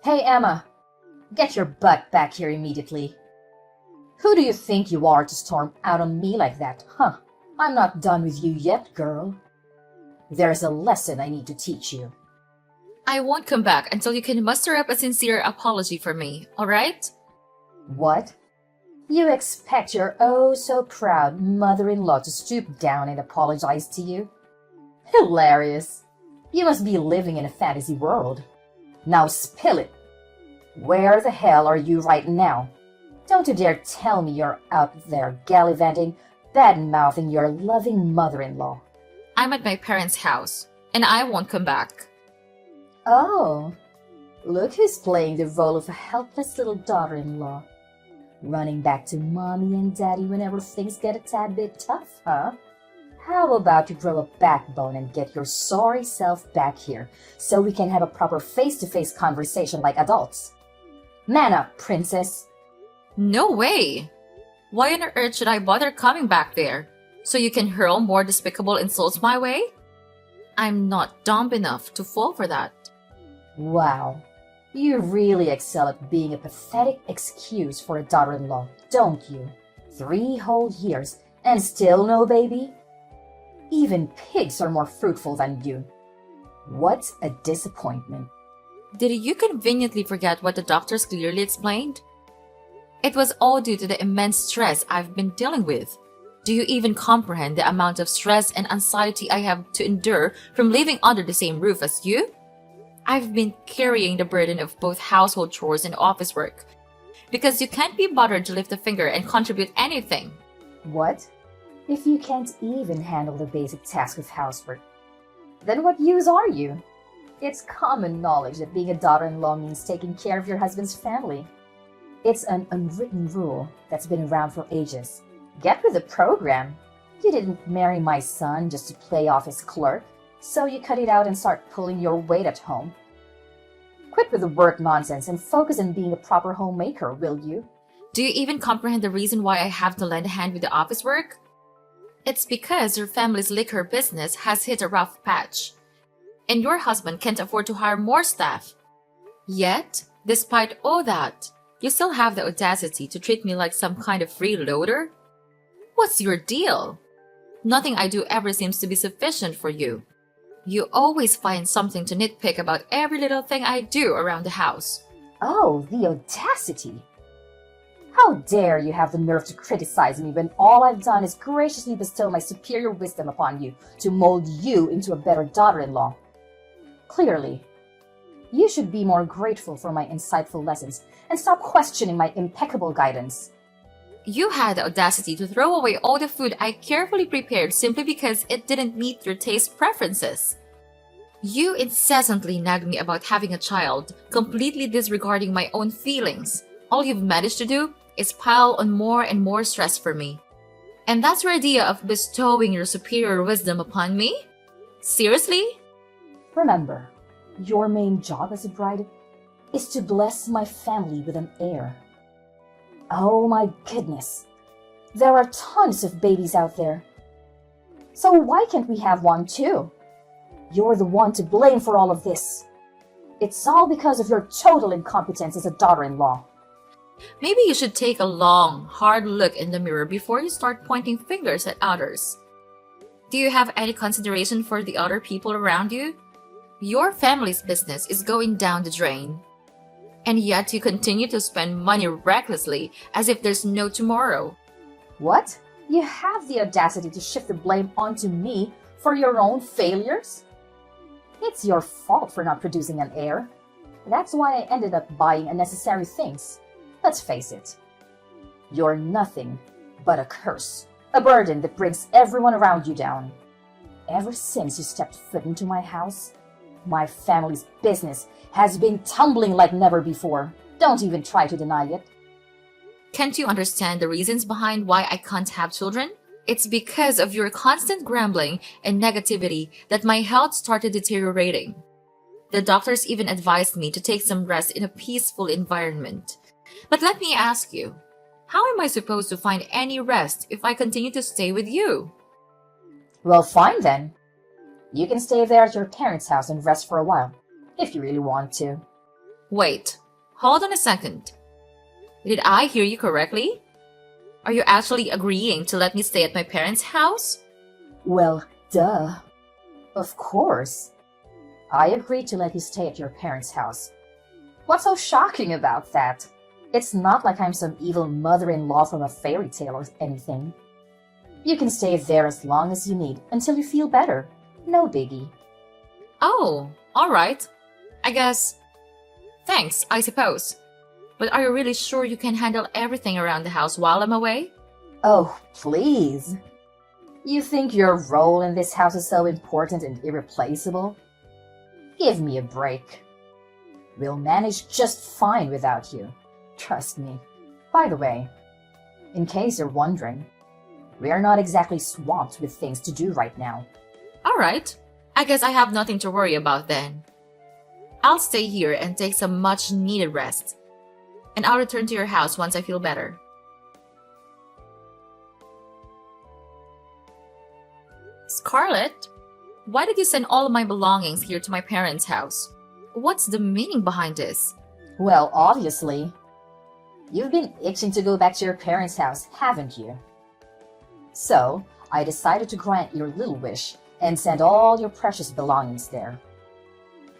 Hey, Emma, get your butt back here immediately. Who do you think you are to storm out on me like that, huh? I'm not done with you yet, girl. There's a lesson I need to teach you. I won't come back until you can muster up a sincere apology for me, alright? What? You expect your oh-so-proud mother-in-law to stoop down and apologize to you? Hilarious. You must be living in a fantasy world. Now spill it. Where the hell are you right now? Don't you dare tell me you're out there gallivanting, bad-mouthing your loving mother-in-law. I'm at my parents' house, and I won't come back. Oh, look who's playing the role of a helpless little daughter-in-law. Running back to mommy and daddy whenever things get a tad bit tough, huh? How about you grow a backbone and get your sorry self back here so we can have a proper face-to-face conversation like adults? Man up, princess. No way! Why on earth should I bother coming back there? So you can hurl more despicable insults my way? I'm not dumb enough to fall for that. Wow, you really excel at being a pathetic excuse for a daughter-in-law, don't you? 3 whole years and still no baby? Even pigs are more fruitful than you. What a disappointment. Did you conveniently forget what the doctors clearly explained? It was all due to the immense stress I've been dealing with. Do you even comprehend the amount of stress and anxiety I have to endure from living under the same roof as you? I've been carrying the burden of both household chores and office work because you can't be bothered to lift a finger and contribute anything. What? If you can't even handle the basic task of housework, then what use are you? It's common knowledge that being a daughter-in-law means taking care of your husband's family. It's an unwritten rule that's been around for ages. Get with the program. You didn't marry my son just to play off his clerk, so you cut it out and start pulling your weight at home. Quit with the work nonsense and focus on being a proper homemaker, will you? Do you even comprehend the reason why I have to lend a hand with the office work? It's because your family's liquor business has hit a rough patch, and your husband can't afford to hire more staff. Yet, despite all that, you still have the audacity to treat me like some kind of freeloader? What's your deal? Nothing I do ever seems to be sufficient for you. You always find something to nitpick about every little thing I do around the house. Oh, the audacity! How dare you have the nerve to criticize me when all I've done is graciously bestow my superior wisdom upon you to mold you into a better daughter-in-law? Clearly, you should be more grateful for my insightful lessons and stop questioning my impeccable guidance. You had the audacity to throw away all the food I carefully prepared simply because it didn't meet your taste preferences. You incessantly nagged me about having a child, completely disregarding my own feelings. All you've managed to do is pile on more and more stress for me. And that's your idea of bestowing your superior wisdom upon me? Seriously? Remember, your main job as a bride is to bless my family with an heir. Oh my goodness, there are tons of babies out there. So why can't we have one too? You're the one to blame for all of this. It's all because of your total incompetence as a daughter-in-law. Maybe you should take a long, hard look in the mirror before you start pointing fingers at others. Do you have any consideration for the other people around you? Your family's business is going down the drain. And yet you continue to spend money recklessly as if there's no tomorrow. What? You have the audacity to shift the blame onto me for your own failures? It's your fault for not producing an heir. That's why I ended up buying unnecessary things. Let's face it. You're nothing but a curse, a burden that brings everyone around you down. Ever since you stepped foot into my house, my family's business has been tumbling like never before. Don't even try to deny it. Can't you understand the reasons behind why I can't have children? It's because of your constant grumbling and negativity that my health started deteriorating. The doctors even advised me to take some rest in a peaceful environment. But let me ask you, how am I supposed to find any rest if I continue to stay with you? Well, fine then. You can stay there at your parents' house and rest for a while, if you really want to. Wait, hold on a second. Did I hear you correctly? Are you actually agreeing to let me stay at my parents' house? Well, duh. Of course. I agreed to let you stay at your parents' house. What's so shocking about that? It's not like I'm some evil mother-in-law from a fairy tale or anything. You can stay there as long as you need until you feel better. No biggie. Oh, alright. I guess. Thanks, I suppose. But are you really sure you can handle everything around the house while I'm away? Oh, please. You think your role in this house is so important and irreplaceable? Give me a break. We'll manage just fine without you. Trust me. By the way, in case you're wondering, we're not exactly swamped with things to do right now. Alright. I guess I have nothing to worry about then. I'll stay here and take some much needed rest. And I'll return to your house once I feel better. Scarlett, why did you send all of my belongings here to my parents' house? What's the meaning behind this? Well, obviously. You've been itching to go back to your parents' house, haven't you? So, I decided to grant your little wish and send all your precious belongings there.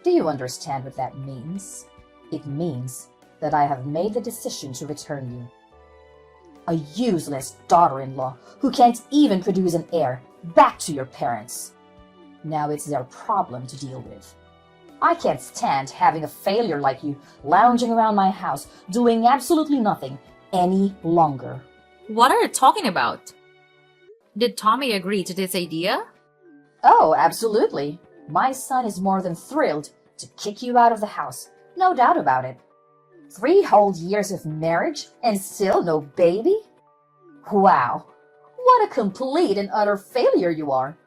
Do you understand what that means? It means that I have made the decision to return you. A useless daughter-in-law who can't even produce an heir, back to your parents. Now it's their problem to deal with. I can't stand having a failure like you lounging around my house doing absolutely nothing any longer. What are you talking about? Did Tommy agree to this idea? Oh, absolutely. My son is more than thrilled to kick you out of the house. No doubt about it. 3 whole years of marriage and still no baby? Wow. What a complete and utter failure you are.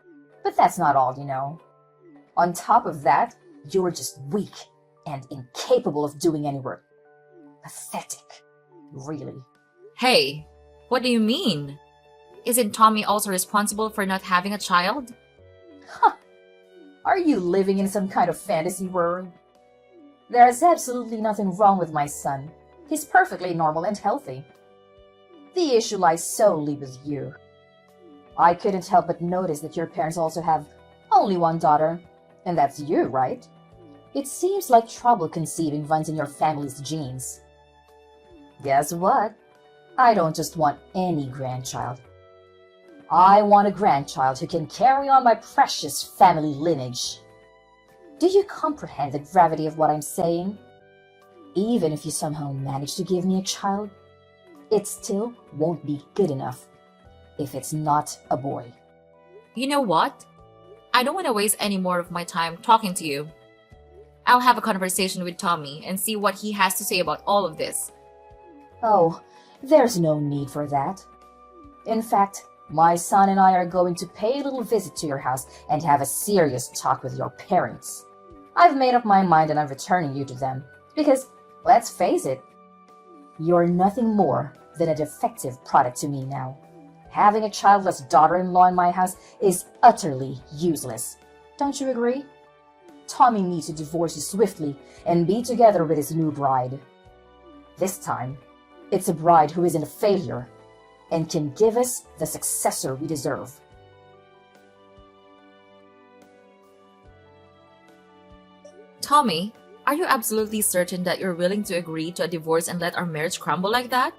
But that's not all, you know. On top of that, you're just weak and incapable of doing any work. Pathetic. Really. Hey, what do you mean? Isn't Tommy also responsible for not having a child? Huh. Are you living in some kind of fantasy world? There is absolutely nothing wrong with my son. He's perfectly normal and healthy. The issue lies solely with you. I couldn't help but notice that your parents also have only one daughter, and that's you, right? It seems like trouble conceiving runs in your family's genes. Guess what? I don't just want any grandchild. I want a grandchild who can carry on my precious family lineage. Do you comprehend the gravity of what I'm saying? Even if you somehow manage to give me a child, it still won't be good enough if it's not a boy. You know what? I don't want to waste any more of my time talking to you. I'll have a conversation with Tommy and see what he has to say about all of this. Oh, there's no need for that. In fact, my son and I are going to pay a little visit to your house and have a serious talk with your parents. I've made up my mind and I'm returning you to them because, let's face it, you're nothing more than a defective product to me now. Having a childless daughter-in-law in my house is utterly useless. Don't you agree? Tommy needs to divorce you swiftly and be together with his new bride. This time, it's a bride who isn't a failure and can give us the successor we deserve. Tommy, are you absolutely certain that you're willing to agree to a divorce and let our marriage crumble like that?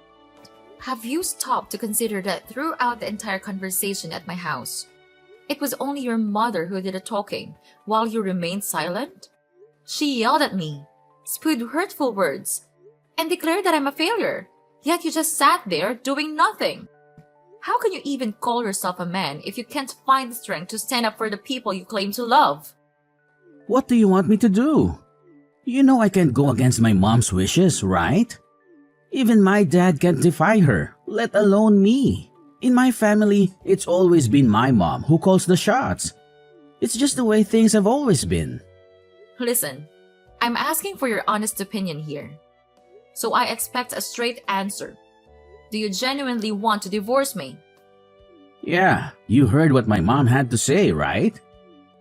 Have you stopped to consider that throughout the entire conversation at my house, it was only your mother who did the talking while you remained silent? She yelled at me, spewed hurtful words, and declared that I'm a failure, yet you just sat there doing nothing. How can you even call yourself a man if you can't find the strength to stand up for the people you claim to love? What do you want me to do? You know I can't go against my mom's wishes, right? Even my dad can't defy her, let alone me. In my family, it's always been my mom who calls the shots. It's just the way things have always been. Listen, I'm asking for your honest opinion here. So I expect a straight answer. Do you genuinely want to divorce me? Yeah, you heard what my mom had to say, right?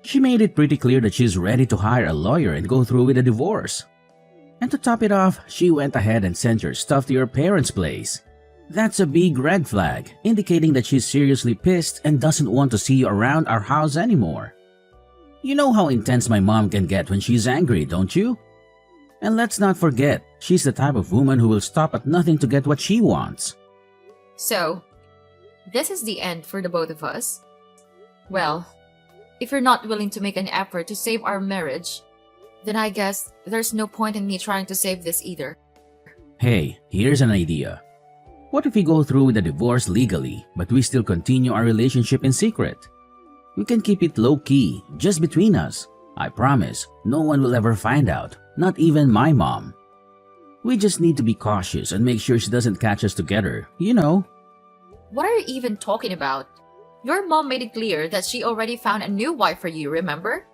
She made it pretty clear that she's ready to hire a lawyer and go through with a divorce. And to top it off, she went ahead and sent your stuff to your parents' place. That's a big red flag, indicating that she's seriously pissed and doesn't want to see you around our house anymore. You know how intense my mom can get when she's angry, don't you? And let's not forget, she's the type of woman who will stop at nothing to get what she wants. So, this is the end for the both of us? Well, if you're not willing to make an effort to save our marriage, then I guess there's no point in me trying to save this either. Hey, here's an idea. What if we go through with the divorce legally, but we still continue our relationship in secret? We can keep it low-key, just between us. I promise, no one will ever find out, not even my mom. We just need to be cautious and make sure she doesn't catch us together, you know. What are you even talking about? Your mom made it clear that she already found a new wife for you, remember?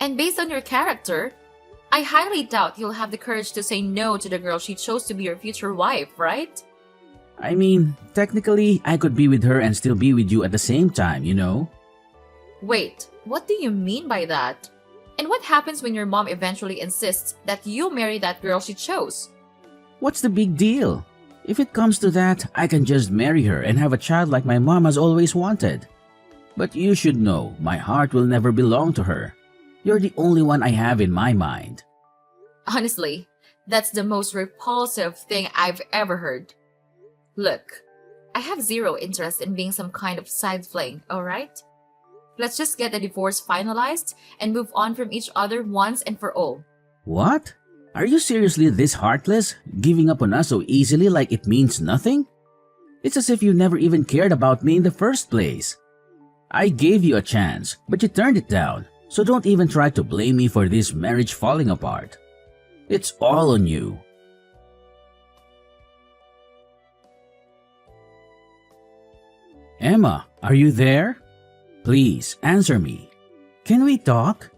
And based on your character, I highly doubt you'll have the courage to say no to the girl she chose to be your future wife, right? I mean, technically, I could be with her and still be with you at the same time, you know? Wait, what do you mean by that? And what happens when your mom eventually insists that you marry that girl she chose? What's the big deal? If it comes to that, I can just marry her and have a child like my mom has always wanted. But you should know, my heart will never belong to her. You're the only one I have in my mind. Honestly, that's the most repulsive thing I've ever heard. Look, I have zero interest in being some kind of side fling, alright? Let's just get the divorce finalized and move on from each other once and for all. What? Are you seriously this heartless, giving up on us so easily like it means nothing? It's as if you never even cared about me in the first place. I gave you a chance, but you turned it down, so don't even try to blame me for this marriage falling apart. It's all on you. Emma, are you there? Please, answer me. Can we talk?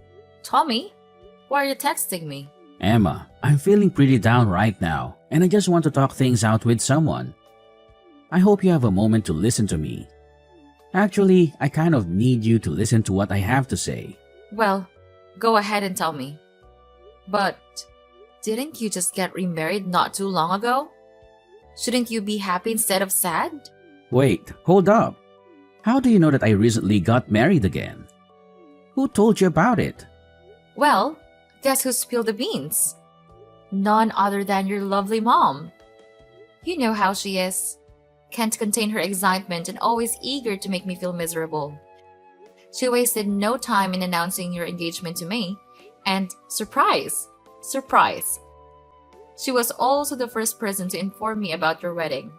Tommy, why are you texting me? Emma, I'm feeling pretty down right now, and I just want to talk things out with someone. I hope you have a moment to listen to me. Actually, I kind of need you to listen to what I have to say. Well, go ahead and tell me. But didn't you just get remarried not too long ago? Shouldn't you be happy instead of sad? Wait, hold up. How do you know that I recently got married again? Who told you about it? Well, guess who spilled the beans? None other than your lovely mom. You know how she is. Can't contain her excitement and always eager to make me feel miserable. She wasted no time in announcing your engagement to me, and surprise, she was also the first person to inform me about your wedding.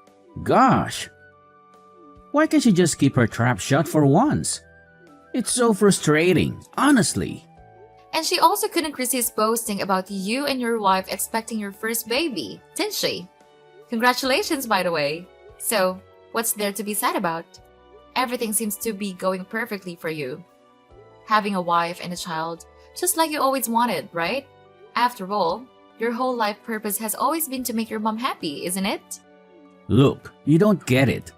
Gosh! Why can't she just keep her trap shut for once? It's so frustrating, honestly. And she also couldn't resist boasting about you and your wife expecting your first baby, didn't she? Congratulations, by the way. So, what's there to be sad about? Everything seems to be going perfectly for you. Having a wife and a child, just like you always wanted, right? After all, your whole life purpose has always been to make your mom happy, isn't it? Look, you don't get it.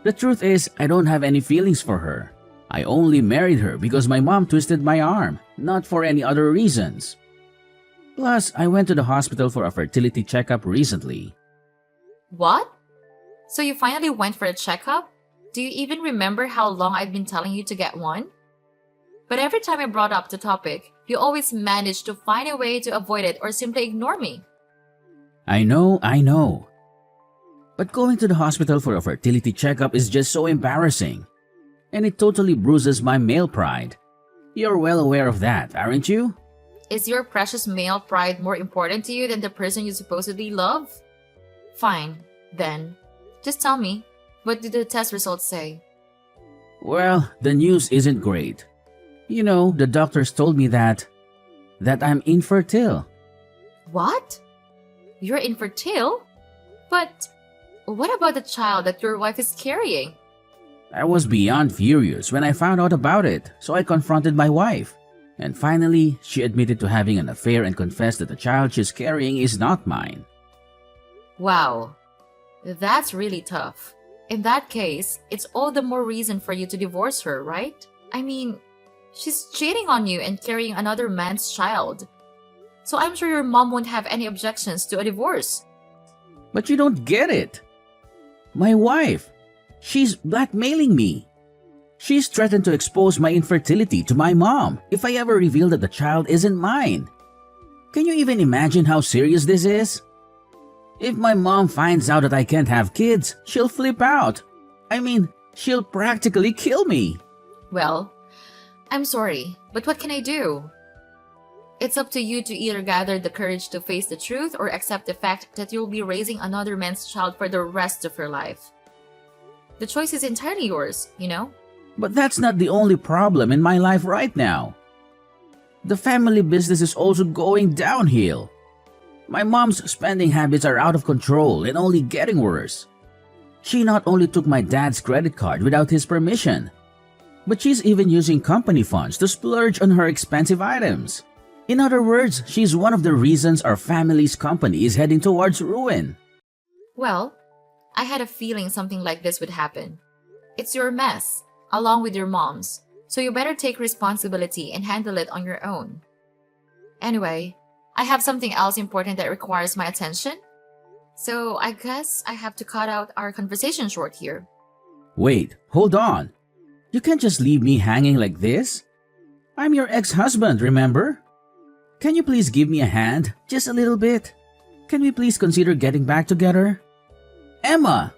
The truth is, I don't have any feelings for her. I only married her because my mom twisted my arm, not for any other reasons. Plus, I went to the hospital for a fertility checkup recently. What? So you finally went for a checkup? Do you even remember how long I've been telling you to get one? But every time I brought up the topic, you always managed to find a way to avoid it or simply ignore me. I know. But going to the hospital for a fertility checkup is just so embarrassing. And it totally bruises my male pride. You're well aware of that, aren't you? Is your precious male pride more important to you than the person you supposedly love? Fine, then. Just tell me, what did the test results say? Well, the news isn't great. You know, the doctors told me that I'm infertile. What? You're infertile? But what about the child that your wife is carrying? I was beyond furious when I found out about it, so I confronted my wife. And finally, she admitted to having an affair and confessed that the child she's carrying is not mine. Wow, that's really tough. In that case, it's all the more reason for you to divorce her, right? I mean, she's cheating on you and carrying another man's child. So I'm sure your mom won't have any objections to a divorce. But you don't get it. My wife, she's blackmailing me. She's threatened to expose my infertility to my mom if I ever reveal that the child isn't mine. Can you even imagine how serious this is? If my mom finds out that I can't have kids, she'll flip out. I mean, she'll practically kill me. Well, I'm sorry, but what can I do? It's up to you to either gather the courage to face the truth or accept the fact that you'll be raising another man's child for the rest of your life. The choice is entirely yours, you know? But that's not the only problem in my life right now. The family business is also going downhill. My mom's spending habits are out of control and only getting worse. She not only took my dad's credit card without his permission, but she's even using company funds to splurge on her expensive items. In other words, she's one of the reasons our family's company is heading towards ruin. Well, I had a feeling something like this would happen. It's your mess, along with your mom's, so you better take responsibility and handle it on your own. Anyway, I have something else important that requires my attention, so I guess I have to cut out our conversation short here. Wait, hold on. You can't just leave me hanging like this. I'm your ex-husband, remember? Can you please give me a hand? Just a little bit. Can we please consider getting back together? Emma!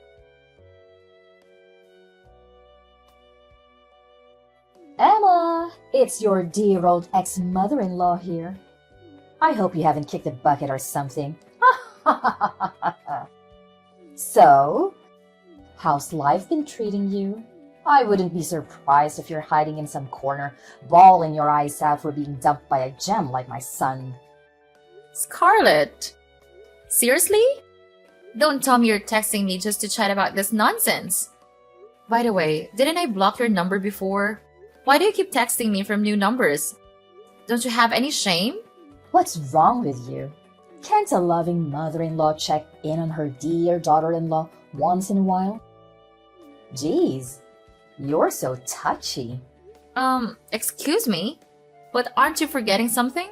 Emma, it's your dear old ex-mother-in-law here. I hope you haven't kicked a bucket or something. So, how's life been treating you? I wouldn't be surprised if you're hiding in some corner, bawling your eyes out for being dumped by a gem like my son. Scarlett! Seriously? Don't tell me you're texting me just to chat about this nonsense. By the way, didn't I block your number before? Why do you keep texting me from new numbers? Don't you have any shame? What's wrong with you? Can't a loving mother-in-law check in on her dear daughter-in-law once in a while? Geez, you're so touchy. Excuse me? But aren't you forgetting something?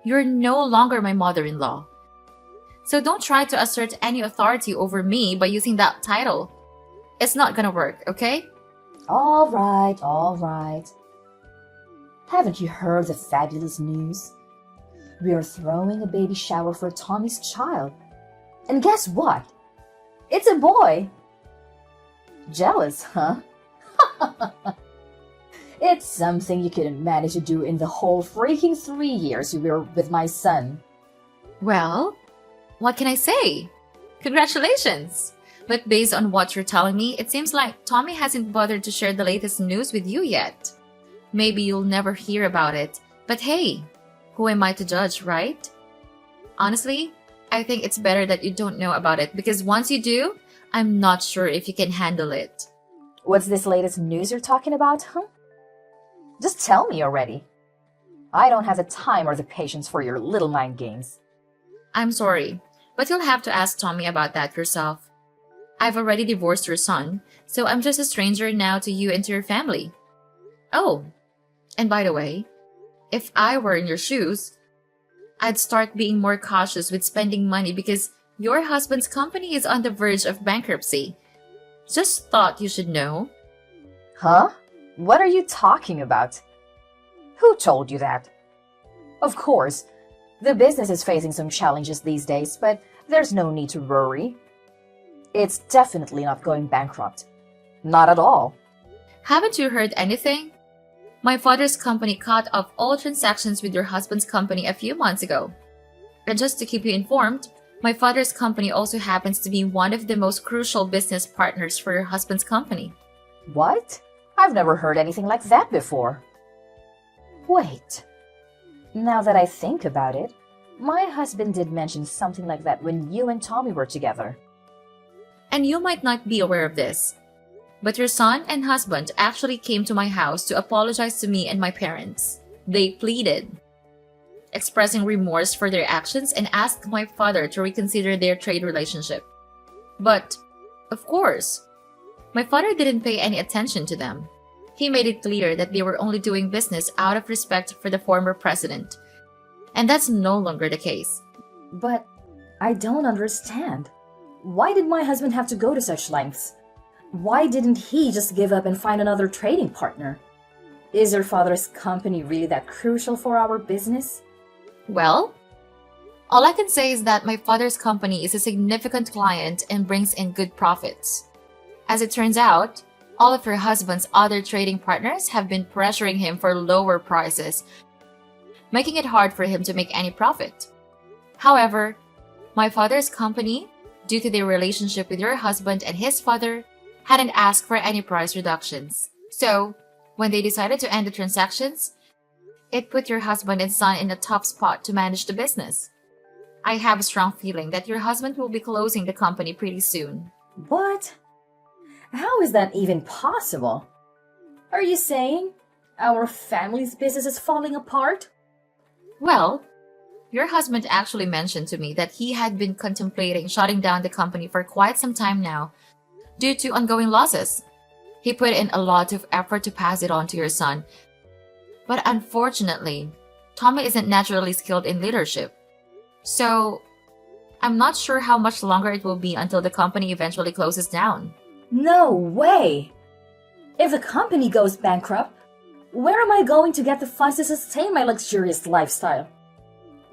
You're no longer my mother-in-law. So don't try to assert any authority over me by using that title. It's not gonna work, okay? All right, all right. Haven't you heard the fabulous news? We are throwing a baby shower for Tommy's child. And guess what? It's a boy. Jealous, huh? It's something you couldn't manage to do in the whole freaking 3 years you were with my son. Well, what can I say? Congratulations! But based on what you're telling me, it seems like Tommy hasn't bothered to share the latest news with you yet. Maybe you'll never hear about it, but hey, who am I to judge, right? Honestly, I think it's better that you don't know about it because once you do, I'm not sure if you can handle it. What's this latest news you're talking about, huh? Just tell me already. I don't have the time or the patience for your little mind games. I'm sorry, but you'll have to ask Tommy about that yourself. I've already divorced your son, so I'm just a stranger now to you and to your family. Oh, and by the way, if I were in your shoes, I'd start being more cautious with spending money because your husband's company is on the verge of bankruptcy. Just thought you should know. Huh? What are you talking about? Who told you that? Of course, the business is facing some challenges these days, but there's no need to worry. It's definitely not going bankrupt. Not at all. Haven't you heard anything? My father's company cut off all transactions with your husband's company a few months ago. And just to keep you informed, my father's company also happens to be one of the most crucial business partners for your husband's company. What? I've never heard anything like that before. Wait. Now that I think about it, my husband did mention something like that when you and Tommy were together. And you might not be aware of this, but your son and husband actually came to my house to apologize to me and my parents. They pleaded, expressing remorse for their actions and asked my father to reconsider their trade relationship. But, of course, my father didn't pay any attention to them. He made it clear that they were only doing business out of respect for the former president. And that's no longer the case. But I don't understand. Why did my husband have to go to such lengths? Why didn't he just give up and find another trading partner? Is your father's company really that crucial for our business? Well, all I can say is that my father's company is a significant client and brings in good profits. As it turns out, all of her husband's other trading partners have been pressuring him for lower prices, making it hard for him to make any profit. However, my father's company, due to their relationship with your husband and his father, hadn't asked for any price reductions. So, when they decided to end the transactions, it put your husband and son in a tough spot to manage the business. I have a strong feeling that your husband will be closing the company pretty soon. What? How is that even possible? Are you saying our family's business is falling apart? Well, your husband actually mentioned to me that he had been contemplating shutting down the company for quite some time now due to ongoing losses. He put in a lot of effort to pass it on to your son. But unfortunately, Tommy isn't naturally skilled in leadership. So, I'm not sure how much longer it will be until the company eventually closes down. No way! If the company goes bankrupt, where am I going to get the funds to sustain my luxurious lifestyle?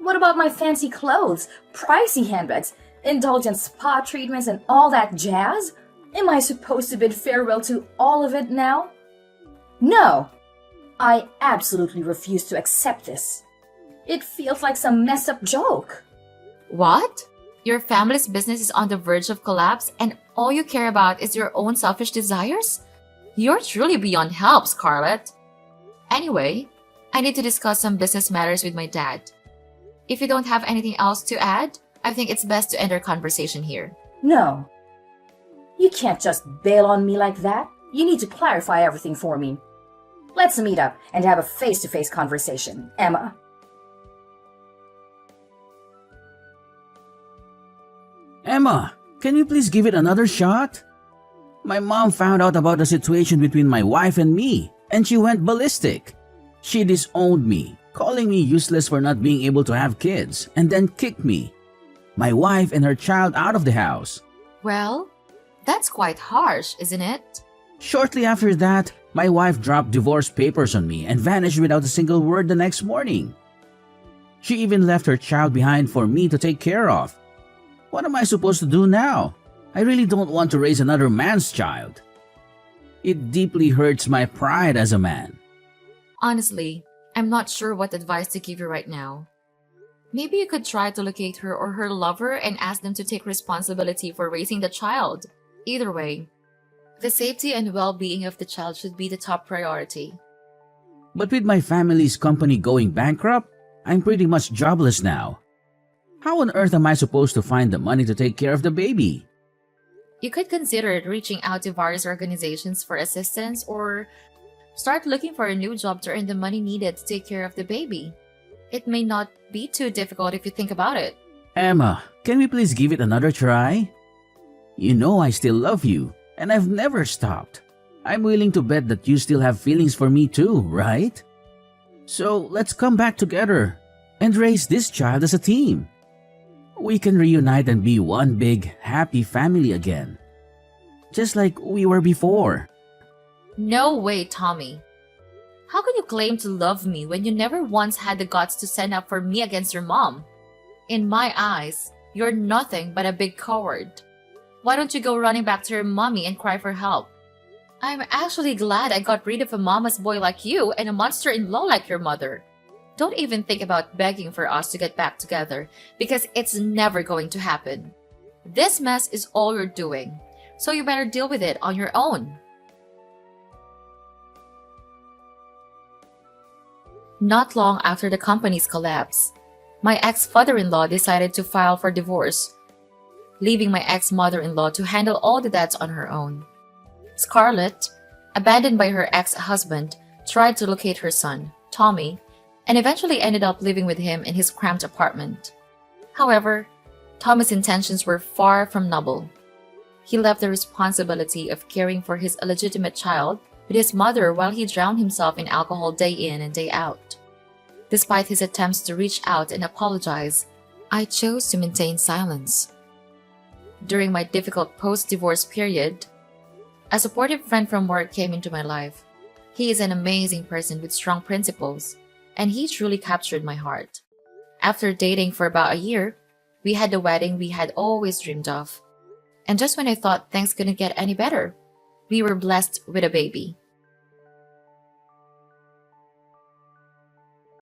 What about my fancy clothes, pricey handbags, indulgent spa treatments, and all that jazz? Am I supposed to bid farewell to all of it now? No! I absolutely refuse to accept this. It feels like some messed up joke. What? Your family's business is on the verge of collapse and all you care about is your own selfish desires? You're truly beyond help, Scarlett. Anyway, I need to discuss some business matters with my dad. If you don't have anything else to add, I think it's best to end our conversation here. No. You can't just bail on me like that. You need to clarify everything for me. Let's meet up and have a face-to-face conversation, Emma. Emma, can you please give it another shot? My mom found out about the situation between my wife and me, and she went ballistic. She disowned me, calling me useless for not being able to have kids, and then kicked me, my wife and her child out of the house. Well, that's quite harsh, isn't it? Shortly after that, my wife dropped divorce papers on me and vanished without a single word the next morning. She even left her child behind for me to take care of. What am I supposed to do now? I really don't want to raise another man's child. It deeply hurts my pride as a man. Honestly, I'm not sure what advice to give you right now. Maybe you could try to locate her or her lover and ask them to take responsibility for raising the child. Either way, the safety and well-being of the child should be the top priority. But with my family's company going bankrupt, I'm pretty much jobless now. How on earth am I supposed to find the money to take care of the baby? You could consider reaching out to various organizations for assistance or start looking for a new job to earn the money needed to take care of the baby. It may not be too difficult if you think about it. Emma, can we please give it another try? You know I still love you, and I've never stopped. I'm willing to bet that you still have feelings for me too, right? So let's come back together and raise this child as a team. We can reunite and be one big, happy family again. Just like we were before. No way, Tommy. How can you claim to love me when you never once had the guts to stand up for me against your mom? In my eyes, you're nothing but a big coward. Why don't you go running back to your mommy and cry for help? I'm actually glad I got rid of a mama's boy like you and a monster-in-law like your mother. Don't even think about begging for us to get back together, because it's never going to happen. This mess is all you're doing, so you better deal with it on your own. Not long after the company's collapse, my ex-father-in-law decided to file for divorce, leaving my ex-mother-in-law to handle all the debts on her own. Scarlett, abandoned by her ex-husband, tried to locate her son, Tommy, and eventually ended up living with him in his cramped apartment. However, Tommy's intentions were far from noble. He left the responsibility of caring for his illegitimate child with his mother while he drowned himself in alcohol day in and day out. Despite his attempts to reach out and apologize, I chose to maintain silence. During my difficult post-divorce period, a supportive friend from work came into my life. He is an amazing person with strong principles, and he truly captured my heart. After dating for about a year, we had the wedding we had always dreamed of. And just when I thought things couldn't get any better, we were blessed with a baby.